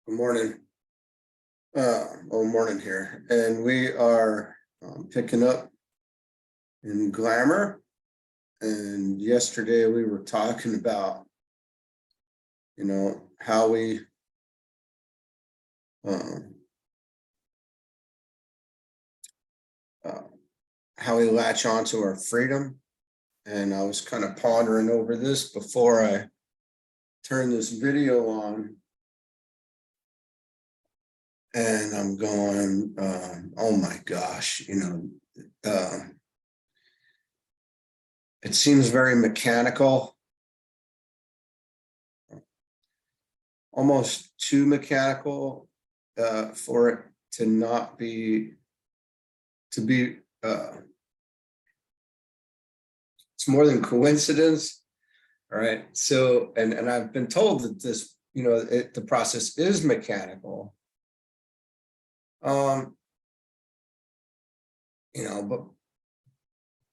Good morning. Morning here. And we are picking up in Glamour. And yesterday we were talking about, how we latch onto our freedom. And I was kind of pondering over this before I turned this video on. And I'm going, oh my gosh, it seems very mechanical, almost too mechanical for it to not be, it's more than coincidence. All right. So, and I've been told that this, the process is mechanical.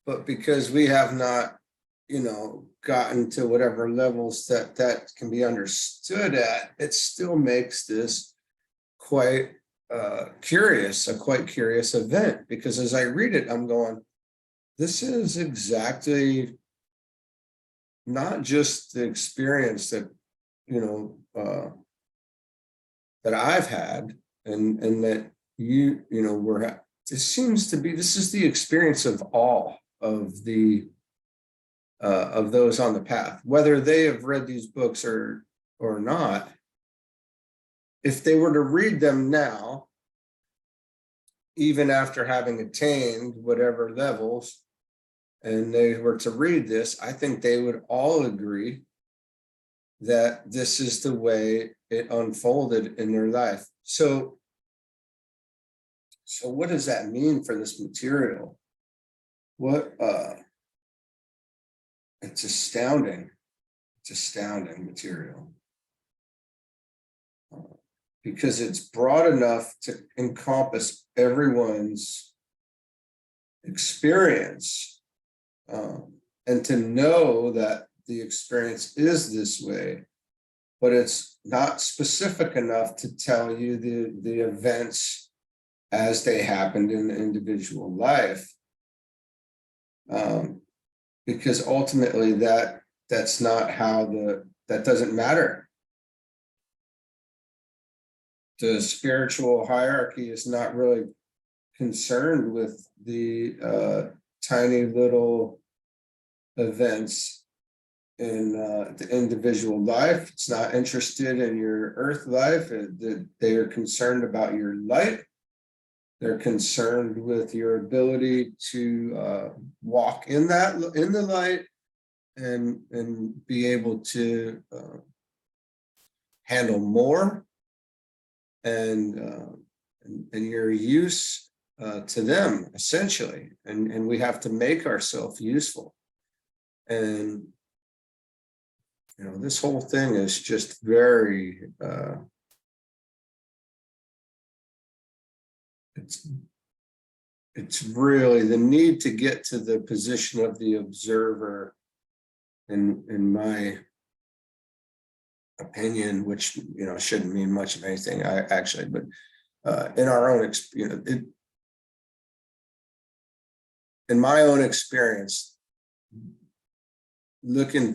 But because we have not, gotten to whatever levels that can be understood at, it still makes this quite curious, a quite curious event. Because as I read it, I'm going, this is exactly not just the experience that, that I've had and that this is the experience of all of the of those on the path, whether they have read these books or not. If they were to read them now, even after having attained whatever levels, and they were to read this, I think they would all agree that this is the way it unfolded in their life. So what does that mean for this material? It's astounding. It's astounding material. Because it's broad enough to encompass everyone's experience, and to know that the experience is this way, but it's not specific enough to tell you the events as they happened in the individual life. Because ultimately that's not how that doesn't matter. The spiritual hierarchy is not really concerned with the tiny little events in the individual life. It's not interested in your earth life. They are concerned about your light. They're concerned with your ability to walk in the light and be able to handle more and your use to them, essentially. And we have to make ourselves useful. And this whole thing is just very it's really the need to get to the position of the observer, in my opinion, which shouldn't mean much of anything, but in our own experience, in my own experience, looking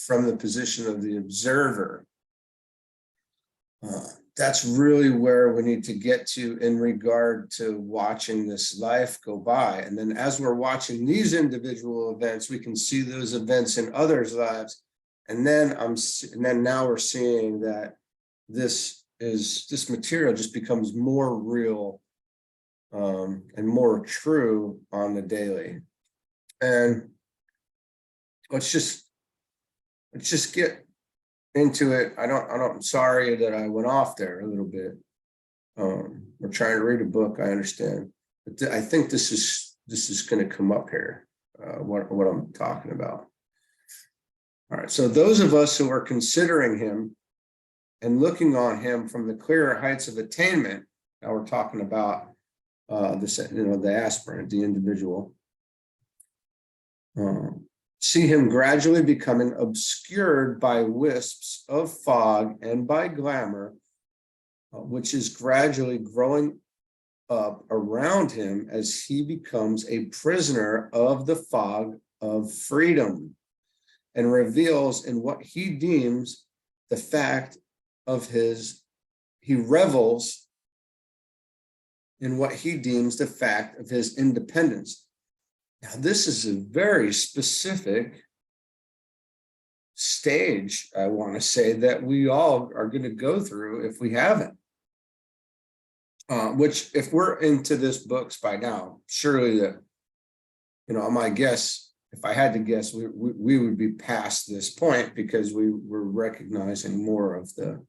from the position of the observer, that's really where we need to get to in regard to watching this life go by. And then as we're watching these individual events, we can see those events in others' lives. And then now we're seeing that this material just becomes more real and more true on the daily. And let's just get into it. I'm sorry that I went off there a little bit. We're trying to read a book, I understand, but I think this is going to come up here, what I'm talking about. All right, so those of us who are considering him and looking on him from the clearer heights of attainment, now we're talking about the aspirant, the individual, see him gradually becoming obscured by wisps of fog and by glamour, which is gradually growing up around him as he becomes a prisoner of the fog of freedom, and reveals in what he deems the fact of his, he revels in what he deems the fact of his independence. Now, this is a very specific stage, I want to say, that we all are going to go through if we haven't. Which, if we're into this books by now, surely that, my guess, if I had to guess, we would be past this point, because we were recognizing more of the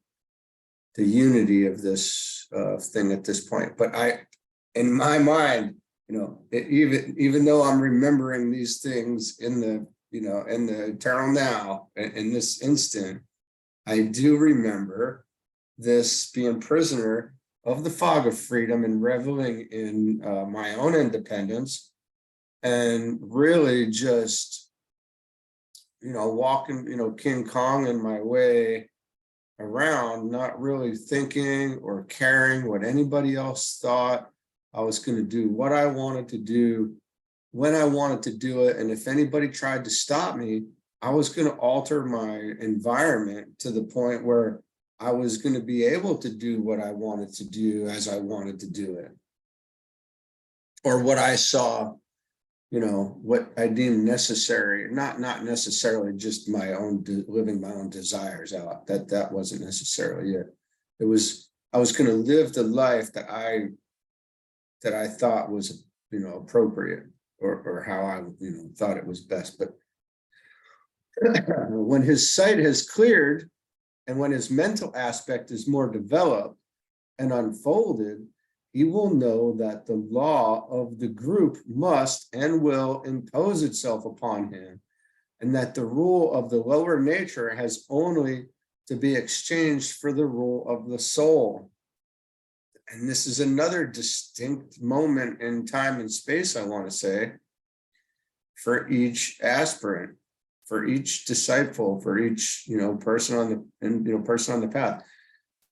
unity of this thing at this point. But in my mind, even though I'm remembering these things in the eternal now, in this instant, I do remember this being prisoner of the fog of freedom and reveling in my own independence, and really just, walking, King Kong in my way around, not really thinking or caring what anybody else thought. I was going to do what I wanted to do, when I wanted to do it. And if anybody tried to stop me, I was going to alter my environment to the point where I was going to be able to do what I wanted to do as I wanted to do it. Or what I saw, what I deemed necessary, not necessarily just my own, living my own desires out. That wasn't necessarily it. It was, I was going to live the life that I thought was, appropriate, or how I, thought it was best. But when his sight has cleared, and when his mental aspect is more developed and unfolded, he will know that the law of the group must and will impose itself upon him, and that the rule of the lower nature has only to be exchanged for the rule of the soul. And this is another distinct moment in time and space, I want to say, for each aspirant, for each disciple, for each person on the path.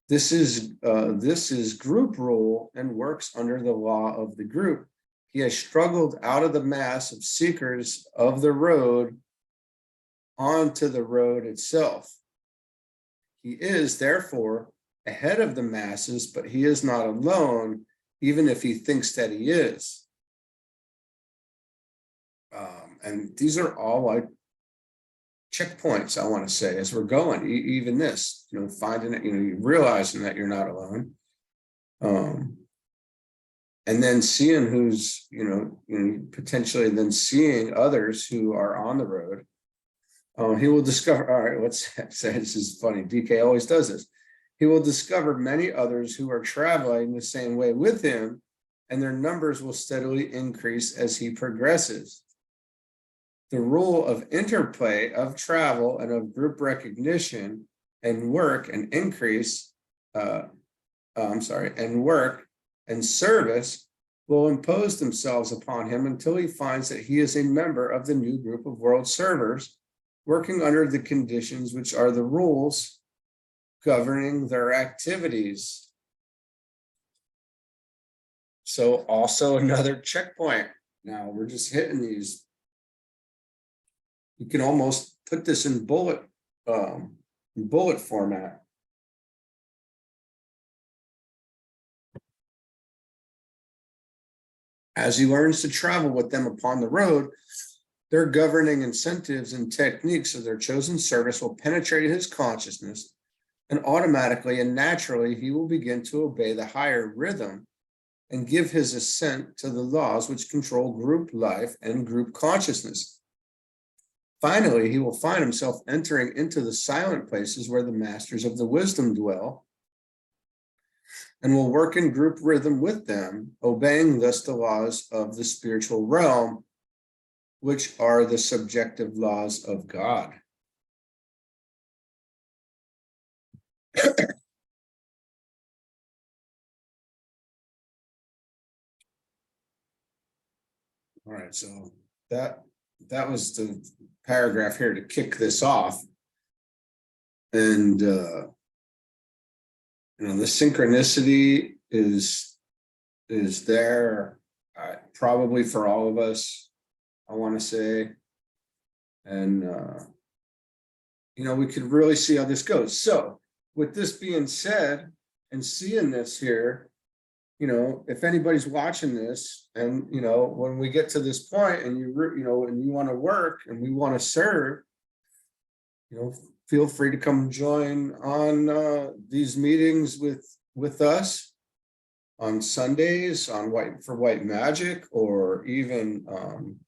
This is group rule and works under the law of the group. He has struggled out of the mass of seekers of the road onto the road itself. He is therefore ahead of the masses, but he is not alone, even if he thinks that he is. And these are all like checkpoints, I want to say, as we're going. Even this, finding it, realizing that you're not alone, and then seeing who's, potentially then seeing others who are on the road. He will discover. All right, let's say, this is funny. DK always does this. He will discover many others who are traveling the same way with him, and their numbers will steadily increase as he progresses. The rule of interplay of travel and of group recognition and work and increase, and work and service will impose themselves upon him until he finds that he is a member of the new group of world servers, working under the conditions which are the rules governing their activities. So also another checkpoint. Now we're just hitting these. You can almost put this in bullet format. As he learns to travel with them upon the road, their governing incentives and techniques of their chosen service will penetrate his consciousness, and automatically and naturally he will begin to obey the higher rhythm and give his assent to the laws which control group life and group consciousness. Finally, he will find himself entering into the silent places where the masters of the wisdom dwell, and will work in group rhythm with them, obeying thus the laws of the spiritual realm, which are the subjective laws of God. All right, so that was the paragraph here to kick this off. And The synchronicity is there, probably for all of us, I want to say. And we could really see how this goes. So with this being said, and seeing this here, if anybody's watching this, and when we get to this point, and and you want to work, and we want to serve, feel free to come join on these meetings with us on Sundays on white magic, or even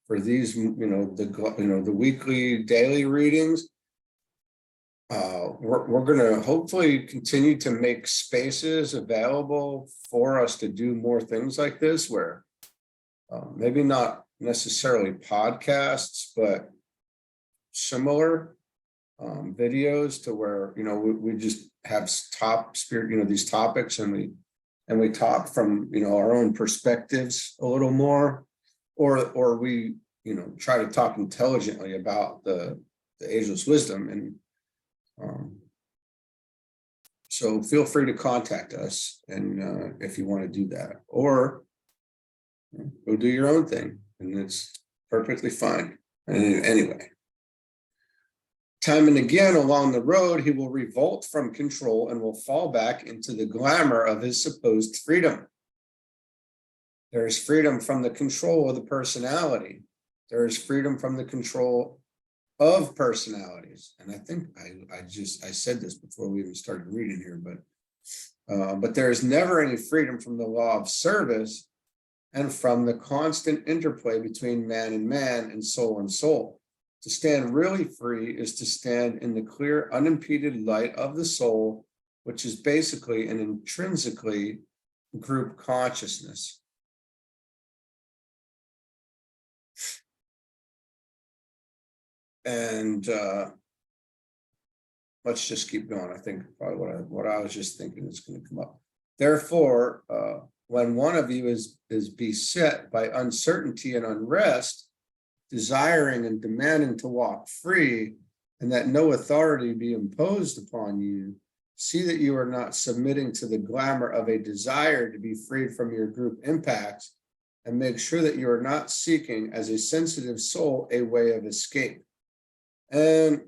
for these the weekly daily readings. We're going to hopefully continue to make spaces available for us to do more things like this, where maybe not necessarily podcasts, but similar videos, to where we just have these topics, and we talk from our own perspectives a little more, or we try to talk intelligently about the ageless wisdom. And so feel free to contact us, and if you want to do that, or go do your own thing, and it's perfectly fine. And anyway, time and again along the road, he will revolt from control and will fall back into the glamour of his supposed freedom. There is freedom from the control of the personality. There is freedom from the control of personalities. And I think I said this before we even started reading here, but there is never any freedom from the law of service, and from the constant interplay between man and soul and soul. To stand really free is to stand in the clear, unimpeded light of the soul, which is basically an intrinsically group consciousness. And let's just keep going. I think probably what I was just thinking is going to come up. Therefore, when one of you is beset by uncertainty and unrest, desiring and demanding to walk free, and that no authority be imposed upon you, see that you are not submitting to the glamour of a desire to be freed from your group impacts, and make sure that you are not seeking, as a sensitive soul, a way of escape. And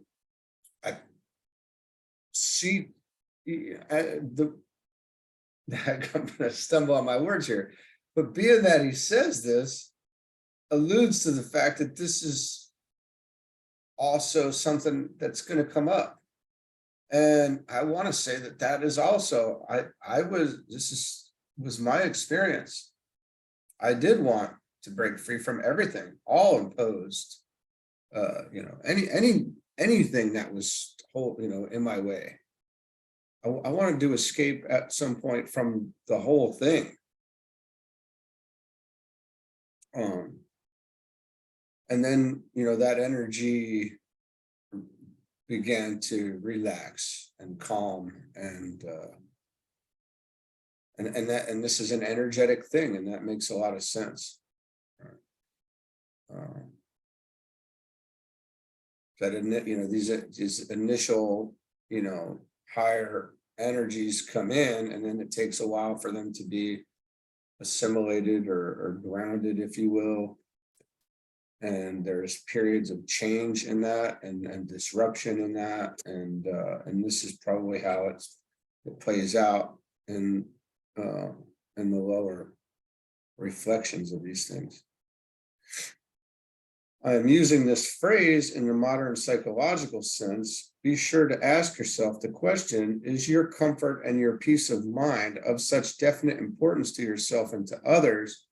I see I'm going to stumble on my words here, but being that he says this, alludes to the fact that this is also something that's going to come up. And I want to say that is also, this was my experience. I did want to break free from everything, all imposed, anything that was in my way. I wanted to escape at some point from the whole thing. And then, that energy began to relax and calm, and this is an energetic thing, and that makes a lot of sense. That these initial, higher energies come in, and then it takes a while for them to be assimilated or grounded, if you will. And there's periods of change in that, and disruption in that, and this is probably how it plays out in the lower reflections of these things. I am using this phrase in the modern psychological sense. Be sure to ask yourself the question: is your comfort and your peace of mind of such definite importance to yourself and to others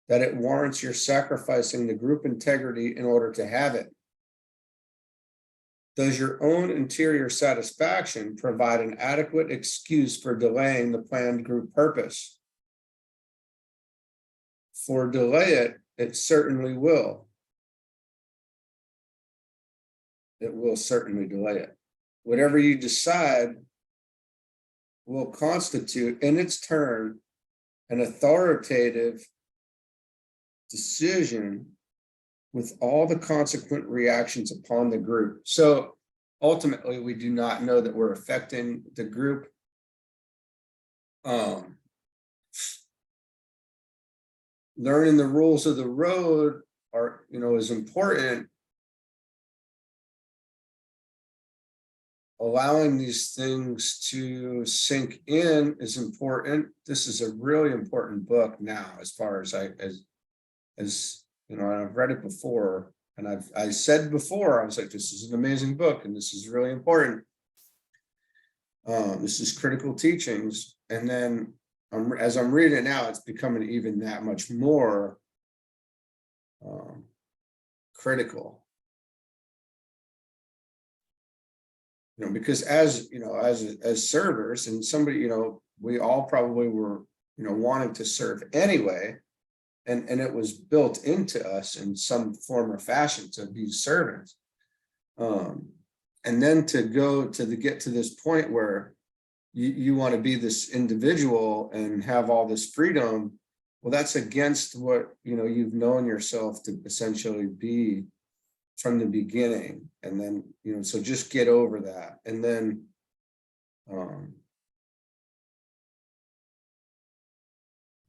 that it warrants your sacrificing the group integrity in order to have it? Does your own interior satisfaction provide an adequate excuse for delaying the planned group purpose? For delay it certainly will. It will certainly delay it. Whatever you decide will constitute in its turn an authoritative decision with all the consequent reactions upon the group. So ultimately, we do not know that we're affecting the group Learning the rules of the road are, is important. Allowing these things to sink in is important. This is a really important book now, as far as I've read it before, and I said before, I was like, this is an amazing book, and this is really important. This is critical teachings, and then as I'm reading it now, it's becoming even that much more critical. Because as servers, and somebody, we all probably were, wanting to serve anyway, and it was built into us in some form or fashion to be servants. And then to get to this point where you want to be this individual and have all this freedom, well, that's against what you've known yourself to essentially be from the beginning. And then so just get over that, and then we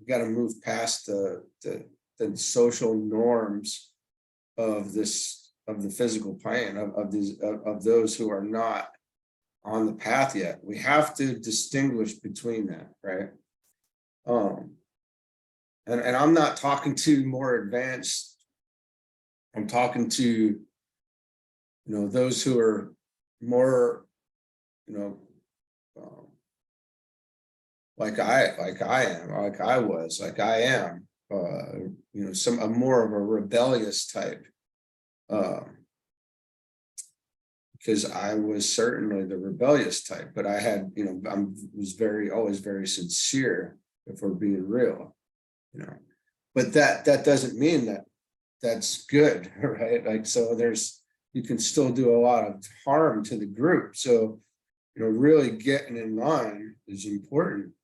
got to move past the social norms of the physical plane, of those who are not on the path yet. We have to distinguish between that, right? And I'm not talking to more advanced. I'm talking to, those who are more, like I am, I'm more of a rebellious type, because I was certainly the rebellious type, but I had, was always very sincere, if we're being real, but that doesn't mean that that's good, right? Like, so you can still do a lot of harm to the group. So, really getting in line is important,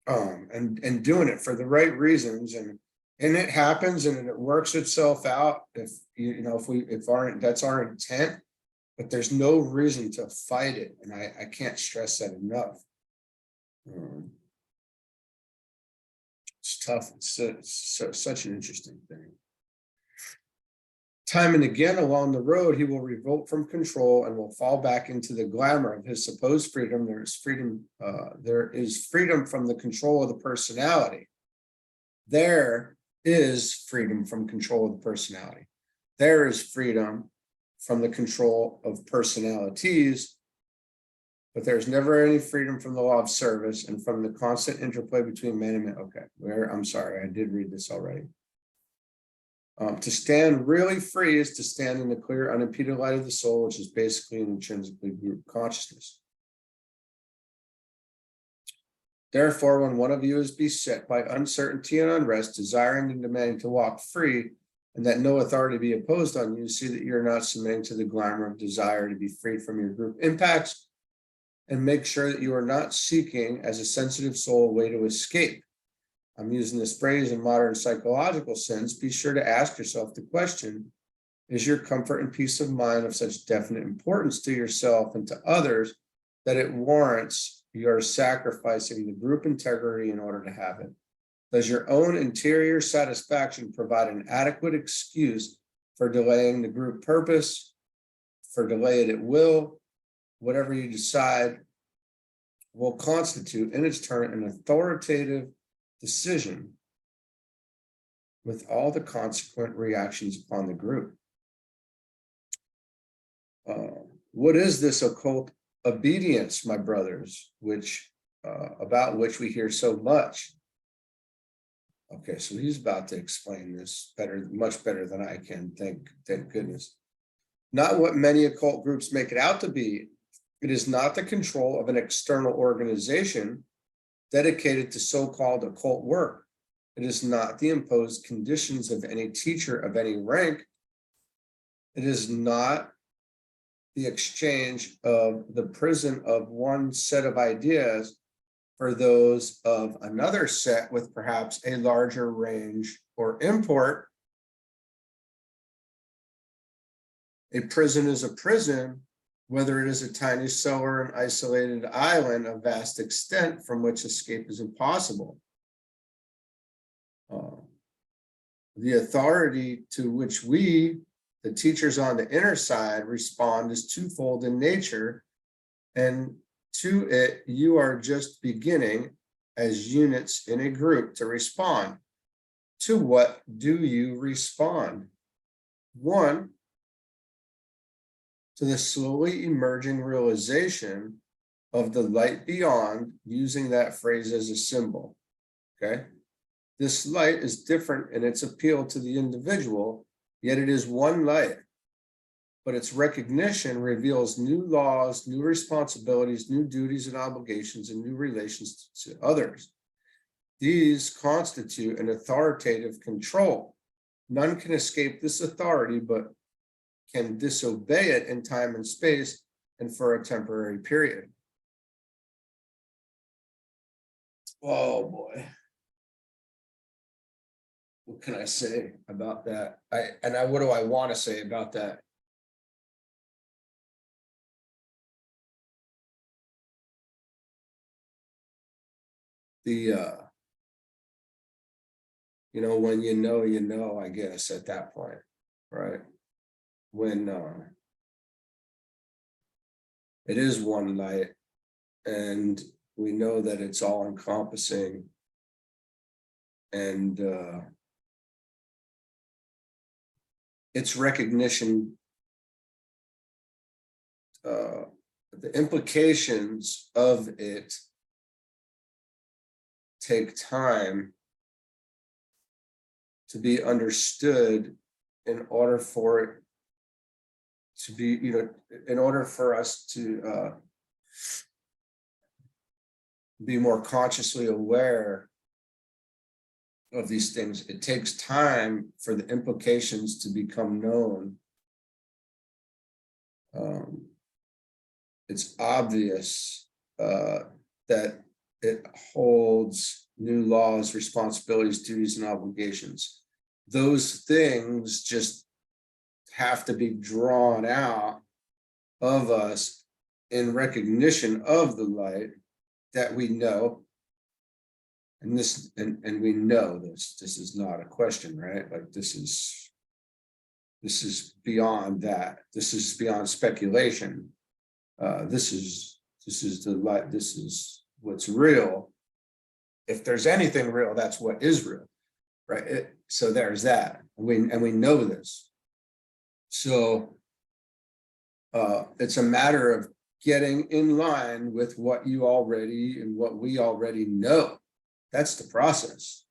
and doing it for the right reasons, and it happens, and it works itself out if that's our intent, but there's no reason to fight it, and I can't stress that enough. It's tough. It's such an interesting thing. Time and again along the road, he will revolt from control and will fall back into the glamour of his supposed freedom. There is freedom from the control of the personality. There is freedom from control of the personality. There is freedom from the control of personalities, but there's never any freedom from the law of service and from the constant interplay between man and man. Okay, I'm sorry, I did read this already. To stand really free is to stand in the clear, unimpeded light of the soul, which is basically an intrinsically group consciousness. Therefore, when one of you is beset by uncertainty and unrest, desiring and demanding to walk free, and that no authority be imposed on you, see that you're not submitting to the glamour of desire to be freed from your group impacts, and make sure that you are not seeking, as a sensitive soul, a way to escape. I'm using this phrase in modern psychological sense. Be sure to ask yourself the question, is your comfort and peace of mind of such definite importance to yourself and to others that it warrants your sacrificing the group integrity in order to have it? Does your own interior satisfaction provide an adequate excuse for delaying the group purpose, for delay it at will? Whatever you decide will constitute in its turn an authoritative decision with all the consequent reactions upon the group. What is this occult obedience, my brothers, about which we hear so much? Okay, so he's about to explain this much better than I can. Thank goodness. Not what many occult groups make it out to be. It is not the control of an external organization dedicated to so-called occult work. It is not the imposed conditions of any teacher of any rank. It is not the exchange of the prison of one set of ideas for those of another set with perhaps a larger range or import. A prison is a prison, whether it is a tiny cell or an isolated island of vast extent from which escape is impossible. The authority to which we, the teachers on the inner side, respond is twofold in nature, and to it you are just beginning as units in a group to respond. To what do you respond? One, to the slowly emerging realization of the light beyond, using that phrase as a symbol. Okay. This light is different in its appeal to the individual, yet it is one light. But its recognition reveals new laws, new responsibilities, new duties and obligations, and new relations to others. These constitute an authoritative control. None can escape this authority, but can disobey it in time and space and for a temporary period. Oh boy. What can I say about that? What do I want to say about that? The when you know, I guess at that point, right? When it is one light and we know that it's all encompassing, and its recognition, the implications of it take time to be understood in order for it to be, in order for us to be more consciously aware of these things. It takes time for the implications to become known. It's obvious that it holds new laws, responsibilities, duties, and obligations. Those things just have to be drawn out of us in recognition of the light that we know. And this, and we know this is not a question, right? Like this is beyond that. This is beyond speculation. This is the light. This is what's real. If there's anything real, that's what is real, right? So there's that. And we know this. So it's a matter of getting in line with what you already and what we already know. That's the process.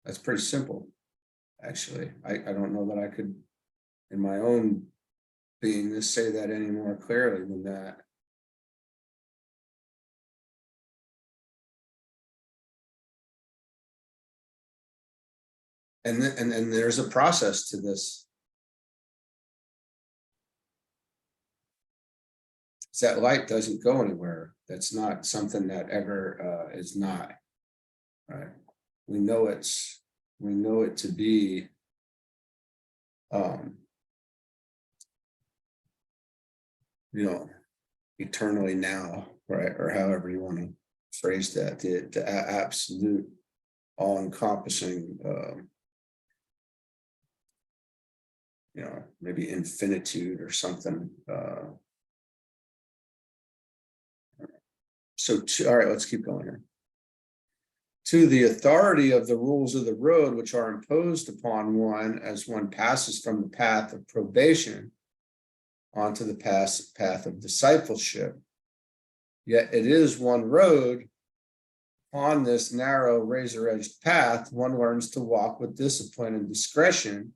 That's pretty simple, actually. I don't know that I could, in my own being, say that any more clearly than that. And then there's a process to this. That light doesn't go anywhere. That's not something that ever is not, right? We know it to be eternally now, right? Or however you want to phrase that, the absolute all-encompassing maybe infinitude or something. All right, let's keep going here. To the authority of the rules of the road, which are imposed upon one as one passes from the path of probation onto the path of discipleship. Yet it is one road. On this narrow razor-edged path, one learns to walk with discipline and discretion,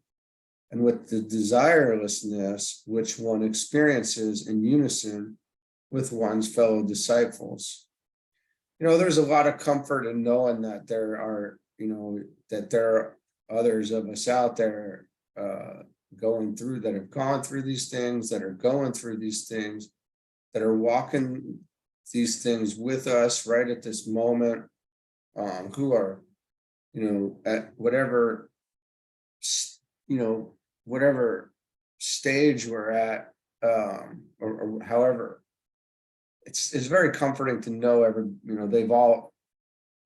and with the desirelessness which one experiences in unison with one's fellow disciples. There's a lot of comfort in knowing that there are others of us out there going through, that have gone through these things, that are going through these things, that are walking these things with us right at this moment, who are, at whatever, whatever stage we're at, or however, it's very comforting to know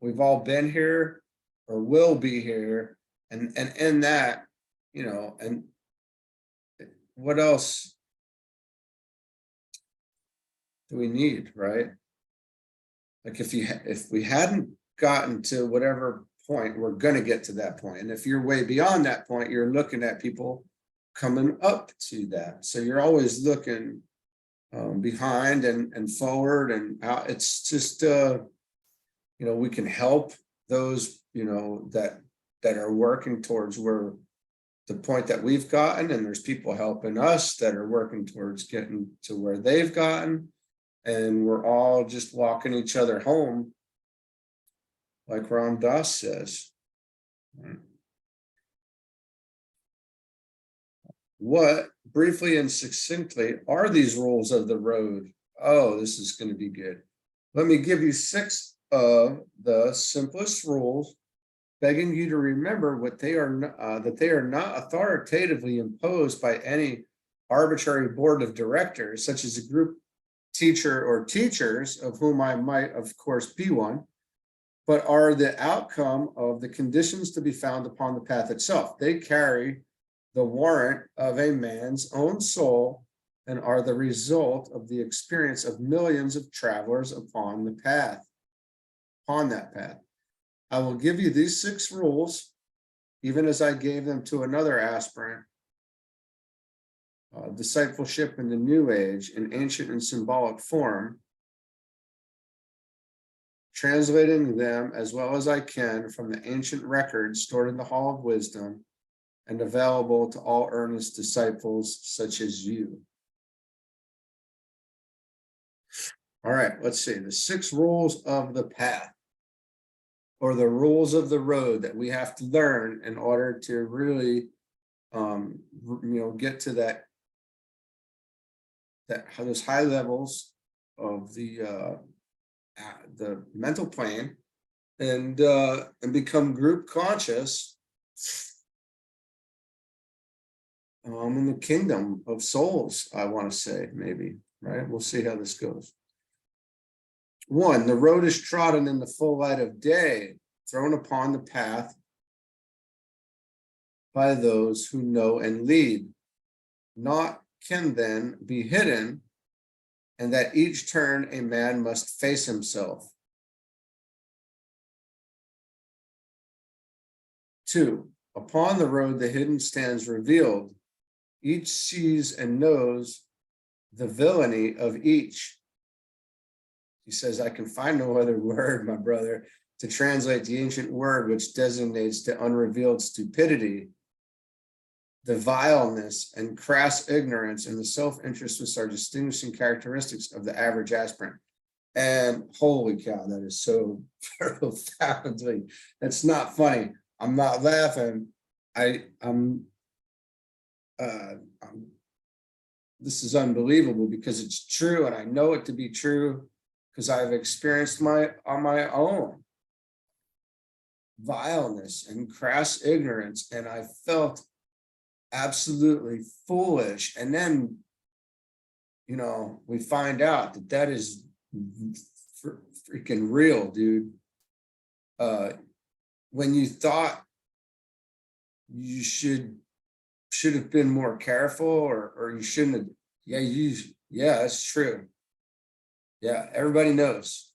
we've all been here or will be here, and in that, and what else do we need, right? Like if we hadn't gotten to whatever point, we're going to get to that point. And if you're way beyond that point, you're looking at people coming up to that. So you're always looking behind and forward and out. It's just, we can help those, that are working towards where the point that we've gotten, and there's people helping us that are working towards getting to where they've gotten. And we're all just walking each other home, like Ram Dass says. What, briefly and succinctly, are these rules of the road? Oh, this is going to be good. Let me give you 6 of the simplest rules, begging you to remember that they are not authoritatively imposed by any arbitrary board of directors, such as a group teacher or teachers, of whom I might, of course, be one, but are the outcome of the conditions to be found upon the path itself. They carry the warrant of a man's own soul and are the result of the experience of millions of travelers upon that path. I will give you these 6 rules, even as I gave them to another aspirant, discipleship in the New Age in ancient and symbolic form, translating them as well as I can from the ancient records stored in the Hall of Wisdom and available to all earnest disciples such as you. All right, let's see. The 6 rules of the path, or the rules of the road, that we have to learn in order to really, get to those high levels of the mental plane, and become group conscious in the kingdom of souls, I want to say, maybe, right? We'll see how this goes. 1, the road is trodden in the full light of day, thrown upon the path by those who know and lead. Naught can then be hidden, and that each turn a man must face himself. 2, upon the road the hidden stands revealed. Each sees and knows the villainy of each. He says, I can find no other word, my brother, to translate the ancient word which designates the unrevealed stupidity, the vileness and crass ignorance, and the self-interest which are distinguishing characteristics of the average aspirant. And holy cow, that is so profoundly, that's not funny. I'm not laughing. This is unbelievable, because it's true, and I know it to be true because I've experienced on my own vileness and crass ignorance, and I felt absolutely foolish. And then, we find out that is freaking real, dude. When you thought you should have been more careful, or you shouldn't have, yeah, that's true. Yeah, everybody knows.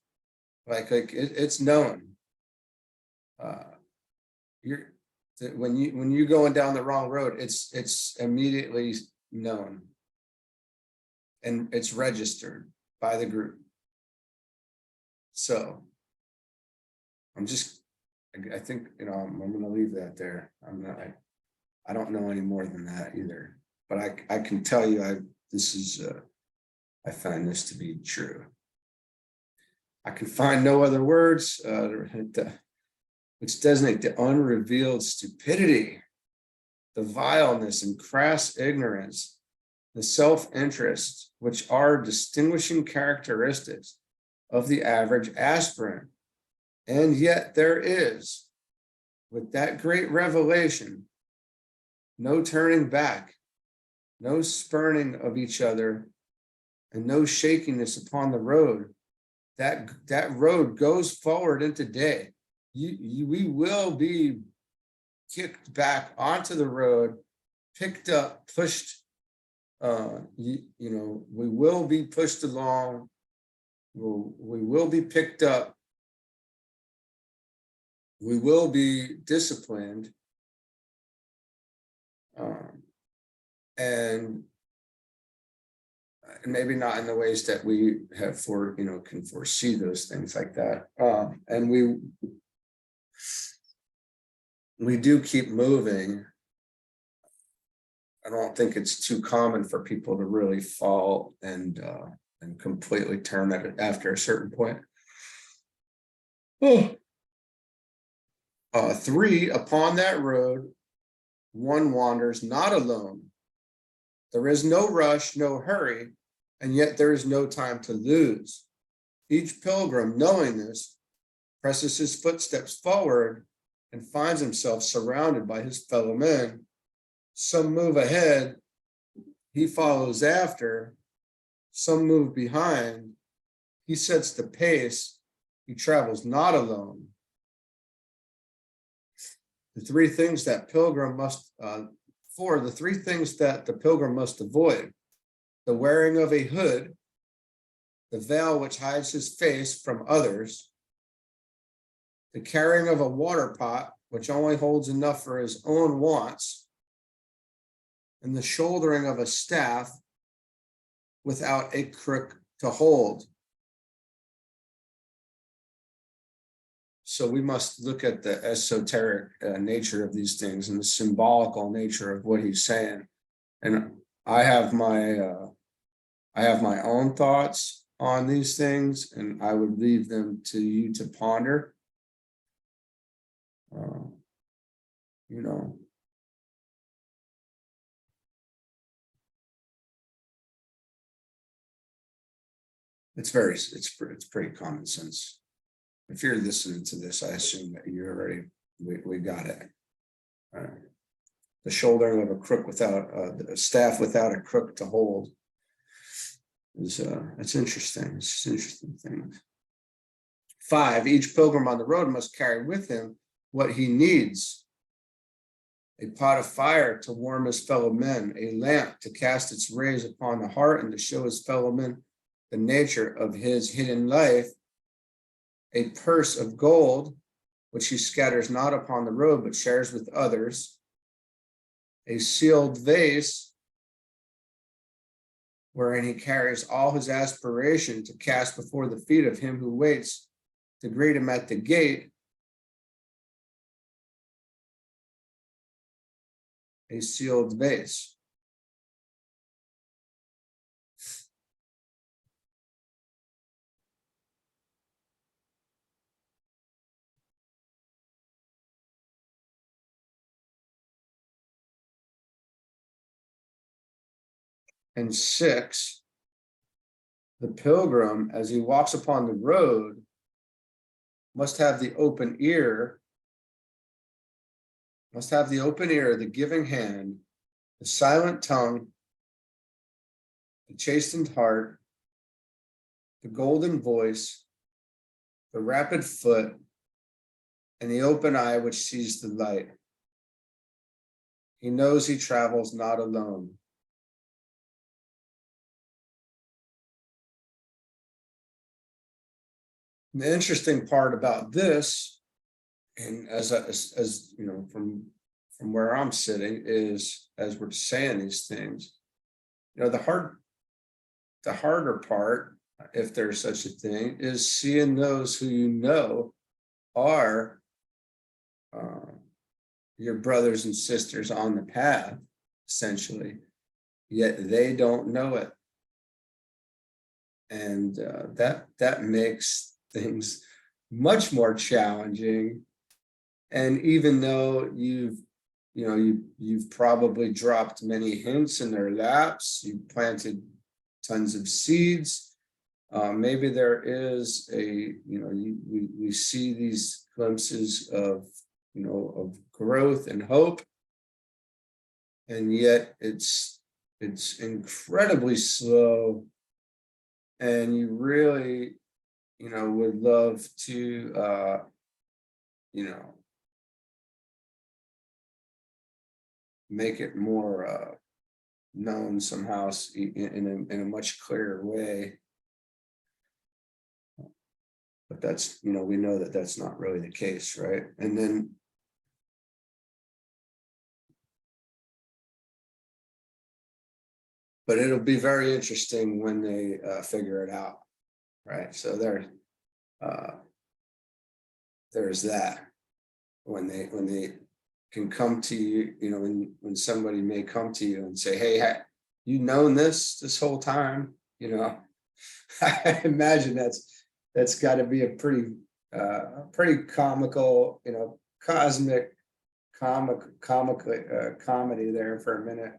Like it's known. When you're going down the wrong road, it's immediately known, and it's registered by the group. So I think I'm going to leave that there. I don't know any more than that either, but I can tell you I find this to be true. I can find no other words which designate the unrevealed stupidity, the vileness and crass ignorance, the self-interest, which are distinguishing characteristics of the average aspirant. And yet there is, with that great revelation, no turning back, no spurning of each other, and no shakiness upon the road. That road goes forward into day. We will be kicked back onto the road, picked up, pushed. We will be pushed along. We will be picked up. We will be disciplined. And maybe not in the ways that we have can foresee those things like that. And we do keep moving. I don't think it's too common for people to really fall and completely turn at it after a certain point. Oh. 3, upon that road, one wanders not alone. There is no rush, no hurry, and yet there is no time to lose. Each pilgrim, knowing this, presses his footsteps forward and finds himself surrounded by his fellow men. Some move ahead, he follows after. Some move behind, he sets the pace, he travels not alone. The three things that the pilgrim must avoid: the wearing of a hood, the veil which hides his face from others, the carrying of a water pot which only holds enough for his own wants, and the shouldering of a staff without a crook to hold. So we must look at the esoteric nature of these things and the symbolical nature of what he's saying. And I have my own thoughts on these things, and I would leave them to you to ponder. It's pretty common sense. If you're listening to this, I assume that you already, we got it. The shouldering of a crook without a staff without a crook to hold is it's interesting. It's interesting things. 5, each pilgrim on the road must carry with him what he needs: a pot of fire to warm his fellow men, a lamp to cast its rays upon the heart and to show his fellow men the nature of his hidden life, a purse of gold, which he scatters not upon the road, but shares with others, a sealed vase, wherein he carries all his aspiration to cast before the feet of him who waits to greet him at the gate, a sealed vase. And 6, the pilgrim, as he walks upon the road, must have the open ear, the giving hand, the silent tongue, the chastened heart, the golden voice, the rapid foot, and the open eye which sees the light. He knows he travels not alone. And the interesting part about this, and as you know, from where I'm sitting, is as we're saying these things, the harder part, if there's such a thing, is seeing those who are your brothers and sisters on the path, essentially, yet they don't know it. And that makes things much more challenging. And even though you've probably dropped many hints in their laps, you planted tons of seeds, maybe there is we see these glimpses of growth and hope, and yet it's incredibly slow, and you really, would love to, make it more known somehow in a much clearer way. But that's, we know that that's not really the case, right? And then but it'll be very interesting when they figure it out, right? So there's that. When they can come to you, when somebody may come to you and say, hey, you known this whole time, I imagine that's got to be a pretty comical, cosmic comedy there for a minute,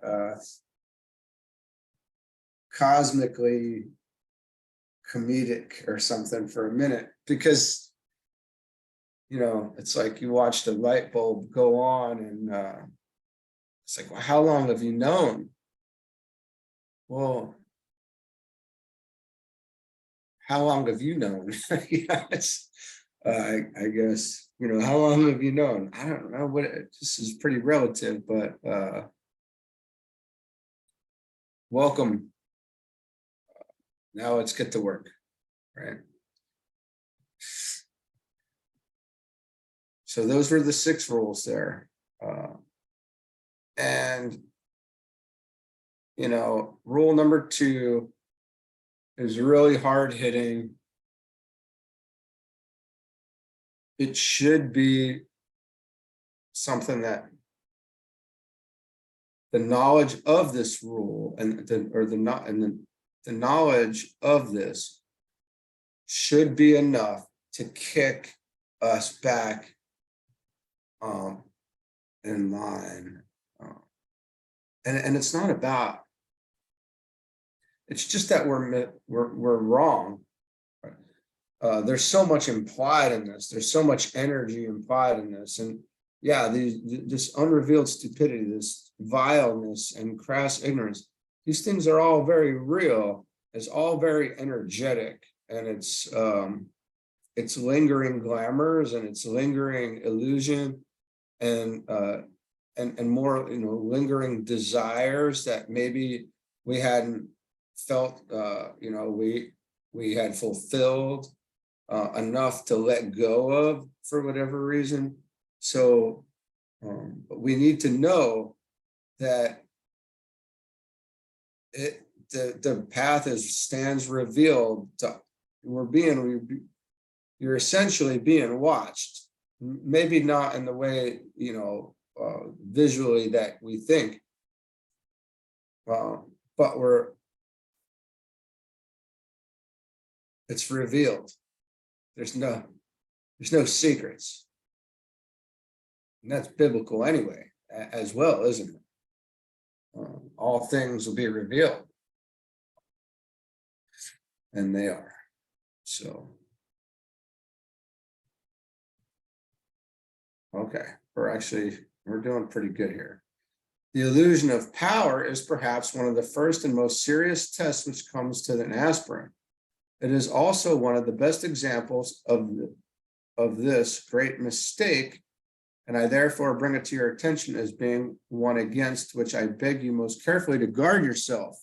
cosmically comedic or something for a minute, because it's like you watch the light bulb go on, and it's like, well, how long have you known? Well, how long have you known? Yes. I guess, how long have you known? I don't know, this is pretty relative, but welcome. Now let's get to work, right? So those were the 6 rules there. And, rule number 2 is really hard hitting. It should be something that the knowledge of this rule the knowledge of this should be enough to kick us back in line. And it's not about, it's just that we're wrong. There's so much implied in this. There's so much energy implied in this. And yeah, this unrevealed stupidity, this vileness and crass ignorance, these things are all very real. It's all very energetic, and it's lingering glamours, and it's lingering illusion, and more, lingering desires that maybe we hadn't felt, we had fulfilled enough to let go of for whatever reason. So but we need to know that the path stands revealed. You're essentially being watched, maybe not in the way visually that we think, but it's revealed. There's no secrets, and that's biblical anyway, as well, isn't it? All things will be revealed, and they are. So okay, we're doing pretty good here. The illusion of power is perhaps one of the first and most serious tests which comes to an aspirant. It is also one of the best examples of this great mistake, and I therefore bring it to your attention as being one against which I beg you most carefully to guard yourself.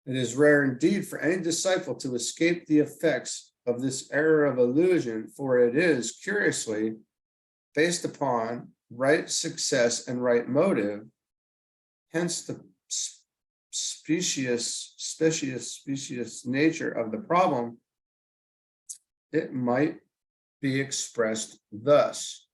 It is rare indeed for any disciple to escape the effects of this error of illusion, for it is, curiously, based upon right success and right motive, hence the specious nature of the problem. It might be expressed thus.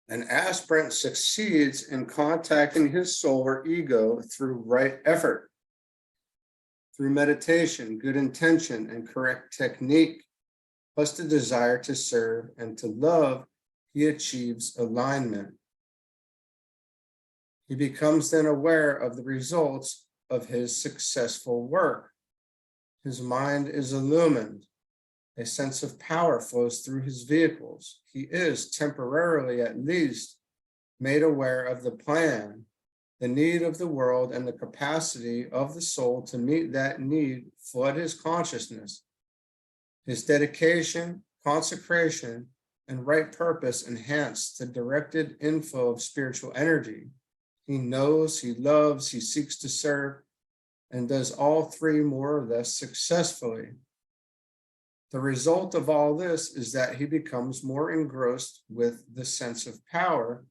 An aspirant succeeds in contacting his soul or ego through right effort, through meditation, good intention, and correct technique, plus the desire to serve and to love, he achieves alignment. He becomes then aware of the results of his successful work. His mind is illumined, A sense of power flows through his vehicles. He is, temporarily at least, made aware of the plan, the need of the world, and the capacity of the soul to meet that need flood his consciousness. His dedication, consecration, and right purpose enhance the directed inflow of spiritual energy. He knows, he loves, he seeks to serve, and does all three more or less successfully. The result of all this is that he becomes more engrossed with the sense of power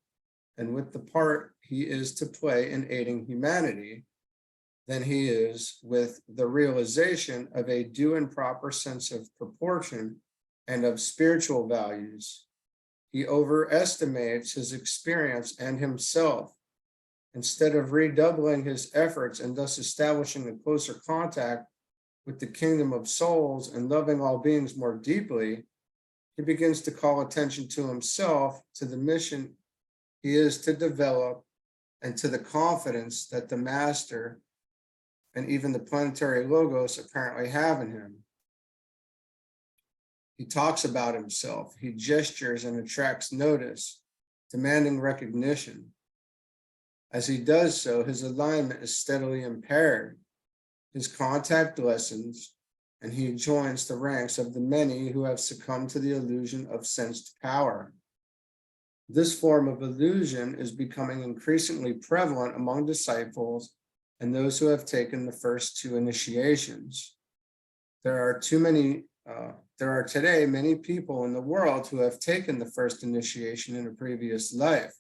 and with the part he is to play in aiding humanity than he is with the realization of a due and proper sense of proportion and of spiritual values. He overestimates his experience and himself. Instead of redoubling his efforts and thus establishing a closer contact with the kingdom of souls and loving all beings more deeply, he begins to call attention to himself, to the mission he is to develop, and to the confidence that the master and even the planetary logos apparently have in him. He talks about himself, he gestures and attracts notice, demanding recognition. As he does so, his alignment is steadily impaired. His contact lessens, and he joins the ranks of the many who have succumbed to the illusion of sensed power. This form of illusion is becoming increasingly prevalent among disciples and those who have taken the first two initiations. There are today many people in the world who have taken the first initiation in a previous life.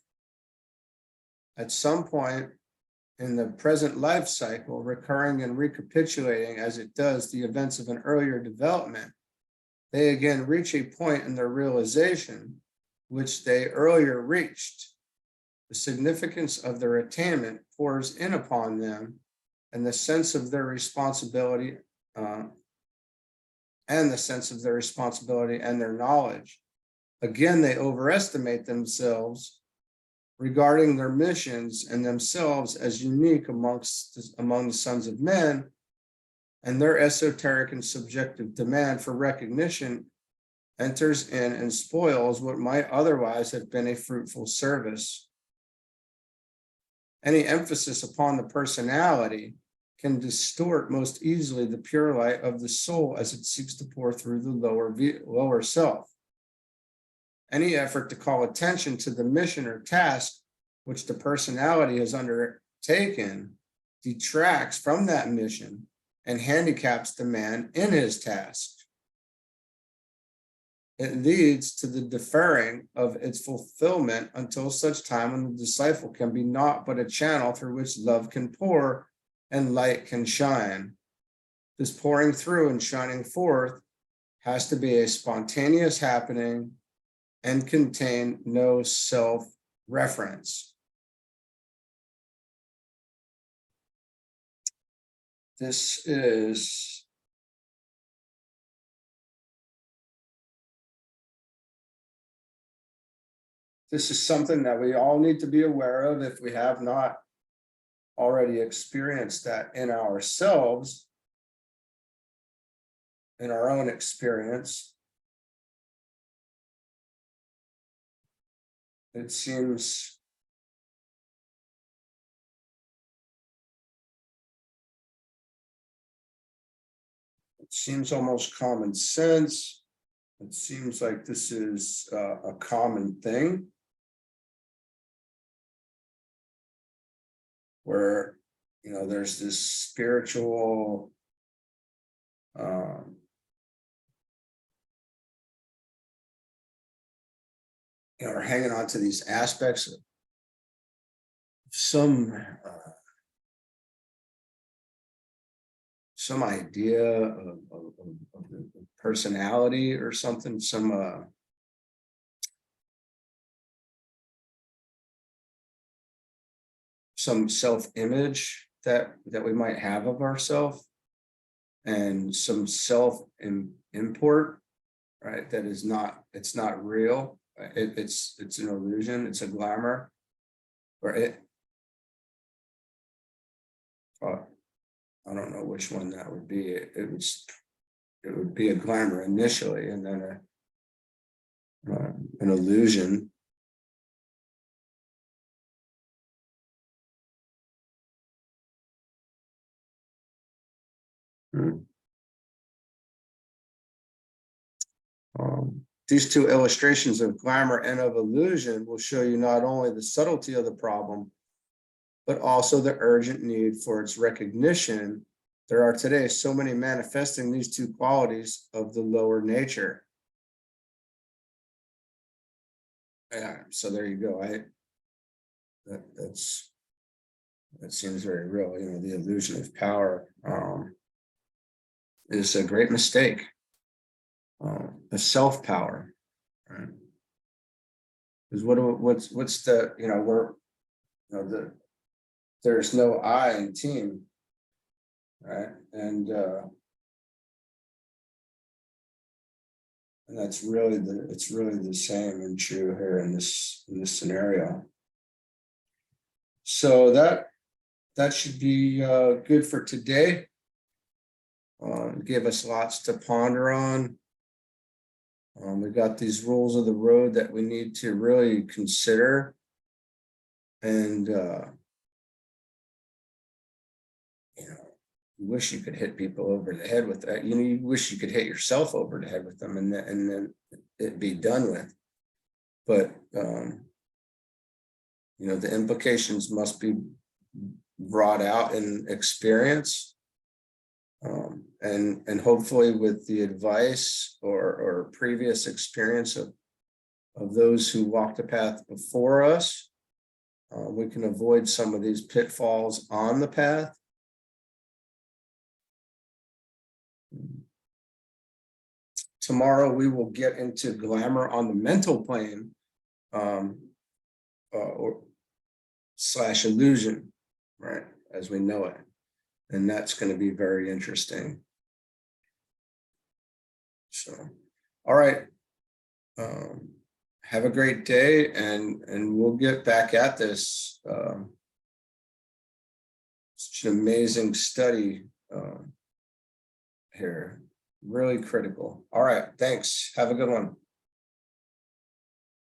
At some point in the present life cycle, recurring and recapitulating as it does the events of an earlier development, they again reach a point in their realization which they earlier reached. The significance of their attainment pours in upon them, and the sense of their responsibility and their knowledge. Again, they overestimate themselves regarding their missions and themselves as unique among the sons of men, and their esoteric and subjective demand for recognition enters in and spoils what might otherwise have been a fruitful service. Any emphasis upon the personality can distort most easily the pure light of the soul as it seeks to pour through the lower self. Any effort to call attention to the mission or task which the personality has undertaken detracts from that mission and handicaps the man in his task. It leads to the deferring of its fulfillment until such time when the disciple can be naught but a channel through which love can pour and light can shine. This pouring through and shining forth has to be a spontaneous happening and contain no self-reference. This is something that we all need to be aware of if we have not already experienced that in ourselves, in our own experience. It seems almost common sense. It seems like this is a common thing where, there's this spiritual we're hanging on to these aspects of some idea of the personality or something, some self-image that we might have of ourselves, and some self-import, right? That is not, it's not real. It's an illusion. It's a glamour, or I don't know which one that would be. It was it would be a glamour initially, and then an illusion. These two illustrations of glamour and of illusion will show you not only the subtlety of the problem, but also the urgent need for its recognition. There are today so many manifesting these two qualities of the lower nature. Yeah, so there you go. That seems very real. You know, the illusion of power is a great mistake. The self power, right? Because what's the, you know, we're, you know, there's no I in team, right? And that's really it's really the same and true here in this scenario. So that should be good for today. Give us lots to ponder on. We got these rules of the road that we need to really consider, and you know, you wish you could hit people over the head with that. You know, you wish you could hit yourself over the head with them, and then it be done with. But you know, the implications must be brought out in experience, and hopefully with the advice or previous experience of those who walked the path before us, we can avoid some of these pitfalls on the path. Tomorrow we will get into glamour on the mental plane, or / illusion, right, as we know it. And that's going to be very interesting. So, all right. Have a great day, and we'll get back at this. Such an amazing study here. Really critical. All right. Thanks. Have a good one.